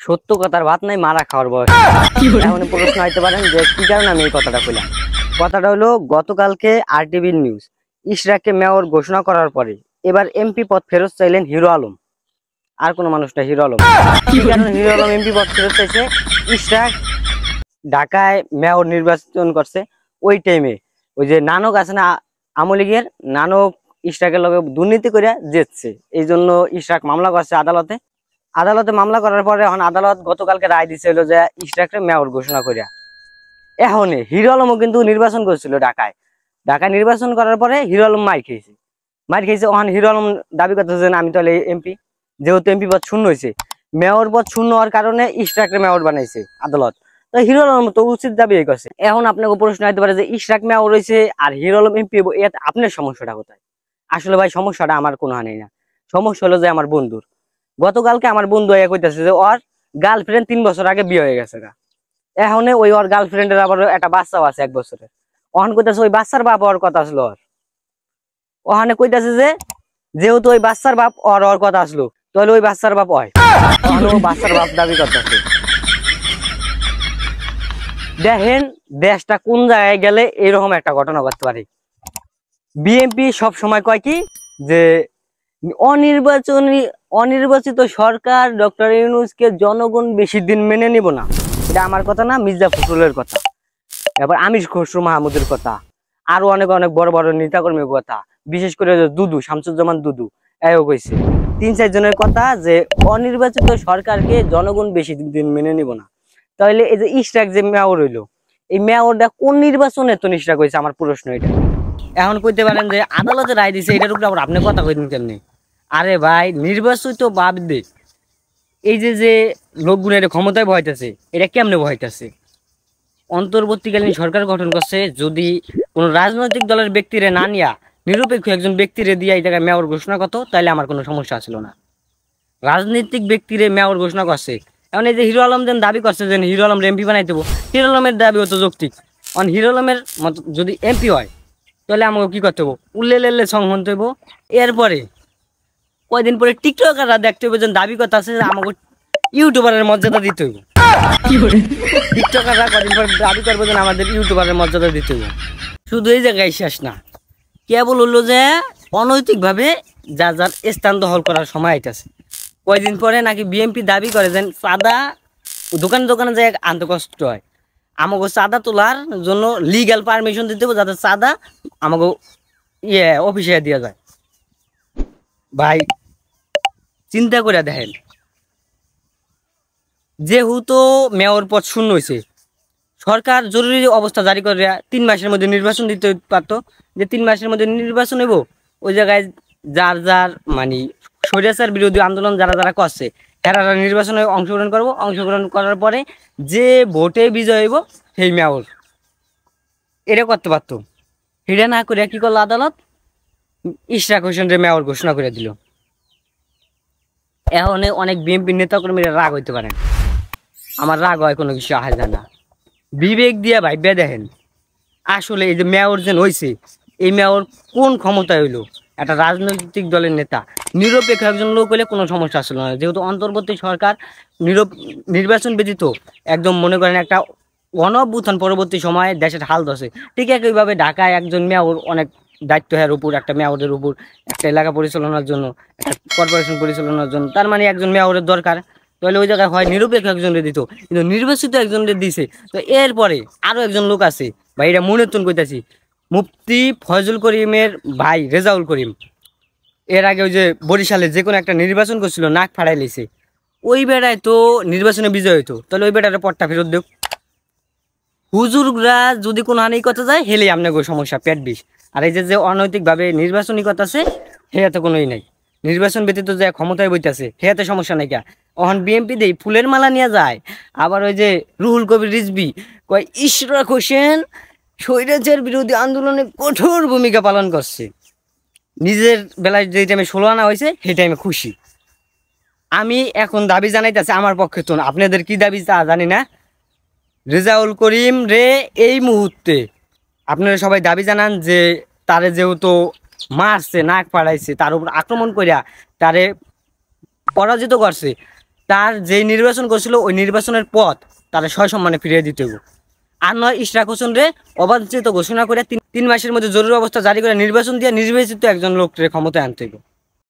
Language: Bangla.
সত্য কথার ভাত নাই মারা খাওয়ার বয়স। এখন প্রশ্ন হইতে পারেন যে কি কারণে আমি এই কথাটা কইলাম। কথাটা হলো গতকালকে আরটিভি নিউজ ইশরাককে মেয়র ঘোষণা করার পরে এবার এমপি পদ ফেরত চাইলেন হিরো আলম। আর কোন মানুষটা হিরো আলম। কি কারণে হিরো আলম এমপি পদ ফেরত চাইছে? ইশরাক ঢাকায় মেয়র নির্বাচন করছে, ওই টাইমে ওই যে নানক আছে না আওয়ামী লীগের, নানক ইশরাকের লগে দুর্নীতি করে জিতছে। এই জন্য ইশরাক মামলা করছে আদালতে। আদালতে মামলা করার পরে এখন আদালত গতকালকে রায় দিছিল যে ইশরাককে মেয়র ঘোষণা করিয়া। এখন হিরো আলমও কিন্তু নির্বাচন করছিল ঢাকায়। ঢাকায় নির্বাচন করার পরে হিরো আলম মার খেয়েছে। ওখানে হিরো আলম দাবি করতেছে আমি তাহলে এমপি, যেহেতু এমপি পদ শূন্য হয়েছে, মেয়র পদ শূন্য হওয়ার কারণে ইশরাককে মেয়র বানাইছে আদালত। তো হিরো আলম তো উচিত দাবি করছে। এখন আপনাকে প্রশ্ন হতে পারে যে ইশরাক মেয়র হয়েছে আর হিরো আলম এমপি, আপনার সমস্যাটা কোথায়? আসলে ভাই সমস্যাটা আমার কোনো হানি না। সমস্যা হলো যে আমার বন্ধুর। গতকালকে আমার বন্ধু কইতেছে যে ওর গার্লফ্রেন্ড 3 বছর আগে বিয়ে হয়ে গেছে। এখন ওই ওর গার্লফ্রেন্ডের আবার একটা বাচ্চাও আছে 1 বছরের। ওখানে কইতাছে ওই বাচ্চার বাপ ওর কথা আসলো। ওখানে কইতাছে যে যেহেতু ওই বাচ্চার বাপ ওর কথা আসলো, তাহলে ওই বাচ্চার বাপ হয়। বাচ্চার বাপ দাবি করতেছে। দেখেন দেশটা কোন জায়গায় গেলে এরকম একটা ঘটনা ঘটতে পারে। বিএনপি সব সময় কয় কি যে অনির্বাচিত সরকার ডক্টর ইউনূসকে জনগণ বেশি দিন মেনে নিব না। এটা আমার কথা না, মির্জা ফখরুলের কথা, এবার আমির খসরু মাহমুদের কথা, আরো অনেক অনেক বড় বড় নেতাকর্মীর কথা, বিশেষ করে দুদু শামসুজ্জামান দুদু এও কইছে। 3-4 জনের কথা যে অনির্বাচিত সরকারকে জনগণ বেশি দিন মেনে নিব না। তাহলে এই যে ইশরাক যে মেয়র হইলো, এই মেয়রটা কোন নির্বাচনে তো ইশরাক হয়েছে? আমার প্রশ্ন এটা। এখন কইতে পারেন যে আদালতে রায় দিছে, এটার উপরে আবার আপনি কথা কইতেন কেমনি? আরে ভাই নির্বাচিত বাদ দে, এই যে লোকগুলো এটা ক্ষমতায় বহাইতেছে, এটা কেমনে বহাইতেছে? অন্তর্বর্তীকালীন সরকার গঠন করছে, যদি কোন রাজনৈতিক দলের ব্যক্তিরে না নিয়া নিরপেক্ষ একজন ব্যক্তিরে দিয়ে এই জায়গায় মেয়র ঘোষণা করতো, তাইলে আমার কোনো সমস্যা ছিল না। রাজনৈতিক ব্যক্তিরে মেয়র ঘোষণা করছে। এখন এই যে হিরো আলম যেন দাবি করছে যে হিরো আলম এমপি বানাই দেবো, হিরো আলমের দাবি হতো যৌক্তিক। কারণ হিরো আলমের মতো যদি এমপি হয় তাহলে আমাকে কি করতে হবো? উল্লে সং হতে হইব। এরপরে কয়দিন পরে টিকটকাররা দেখতে হবে যেন দাবি কথা আছে যে আমাকে ইউটিউবারের মর্যাদা দিতে হইব। টিকটকাররা কদিন পর দাবি করবো যেন আমাদের ইউটিউবারের মর্যাদা দিতে হইব। শুধু এই জায়গায় শেষ না, কেবল হলো যে অনৈতিকভাবে যার যার স্থান দখল করার সময় আইতেছে। কয়দিন পরে নাকি বিএনপি দাবি করে যেন চাঁদা দোকানে দোকানে যায় আনতে কষ্ট হয়, আমাকে চাঁদা তোলার জন্য লিগ্যাল পারমিশন দিতে হবে যাতে চাঁদা আমাকে অফিসে দেওয়া যায়। ভাই চিন্তা করে দেখেন, যেহেতু মেয়র পদ শূন্য হয়েছে, সরকার জরুরি অবস্থা জারি করে 3 মাসের মধ্যে নির্বাচন দিতে পারতো। যে 3 মাসের মধ্যে নির্বাচন হইব, ওই জায়গায় যার যার মানে স্বৈরাচার বিরোধী আন্দোলন যারা যারা করছে তারা নির্বাচনে অংশগ্রহণ করার পরে যে ভোটে বিজয় হইব সেই মেয়র, এটা করতে পারতো। এটা না করে কি করলো আদালত? ইশরাক হোসেনরে মেয়র ঘোষণা করে দিল। এখন অনেক বিএনপি নেতাকর্মীরা রাগ হইতে পারেন, আমার রাগ হয় কোনো কিছু আসা যায় না। বিবেক দিয়া ভাইবা দেখেন, আসলে এই যে মেয়র যেন হয়েছে, এই মেয়র কোন ক্ষমতায় হইলো? একটা রাজনৈতিক দলের নেতা, নিরপেক্ষ একজন লোক হইলে কোনো সমস্যা আসলে না। যেহেতু অন্তর্বর্তী সরকার নির্বাচন ব্যতীত একদম মনে করেন একটা গণ-অভ্যুত্থান পরবর্তী সময়ে দেশের হাল ধসে, ঠিক একইভাবে ঢাকায় একজন মেয়র অনেক দায়িত্ব এর উপর, একটা মেয়রের উপর, একটা এলাকা পরিচালনার জন্য, একটা কর্পোরেশন পরিচালনার জন্য, তার মানে একজন মেয়রের দরকার। তাহলে ওই জায়গায় হয় নিরপেক্ষ একজনকে দিত, কিন্তু নির্বাচিত একজনকে দিছে। তো এরপরে আরো একজন লোক আছে ভাই, এটা মনে তুন কইতাছি, মুফতি ফয়জুল করিমের ভাই রেজাউল করিম। এর আগে ওই যে বরিশালে যে কোনো একটা নির্বাচন করছিল, নাক ফাড়াই লেছে, ওই বেড়ায় তো নির্বাচনে বিজয় হইতো, তাহলে ওই বেড়ার পটটা ফেরত দেব। হুজুররা যদি কোনো হানি কথা যায় হেলে আপনাকে সমস্যা পেট বিষ। আর এই যে অনৈতিকভাবে নির্বাচনী কথা আছে হেয়াতে কোনোই নাই। নির্বাচন ব্যতীত যে ক্ষমতায় বইতেছে হেয়াতে সমস্যা নাই। এখন বিএনপি দেই ফুলের মালা নিয়ে যায়, আবার ওই যে রুহুল কবির রিজভী কয় ইশরাক হোসেন স্বৈরাচার বিরোধী আন্দোলনে কঠোর ভূমিকা পালন করছে। নিজের বেলায় যে টাইমে 16 আনা হয়েছে সেই টাইমে খুশি। আমি এখন দাবি জানাইতেছি আমার পক্ষে, তো আপনাদের কি দাবি তা জানি না। রেজাউল করিম রে এই মুহূর্তে আপনারা সবাই দাবি জানান যে তারে যেহেতু মারছে, নাক ফাড়াইছে, তার উপর আক্রমণ করিয়া তারে পরাজিত করছে, তার যে নির্বাচন করছিল ওই নির্বাচনের পথ তারা সসম্মানে ফিরিয়ে দিতে হবে। আর নয় ইশরাক হোসেন রে অবাঞ্ছিত ঘোষণা করে 3 মাসের মধ্যে জরুরি অবস্থা জারি করে নির্বাচন দিয়ে নির্বাচিত একজন লোককে ক্ষমতায় আনতে হবে।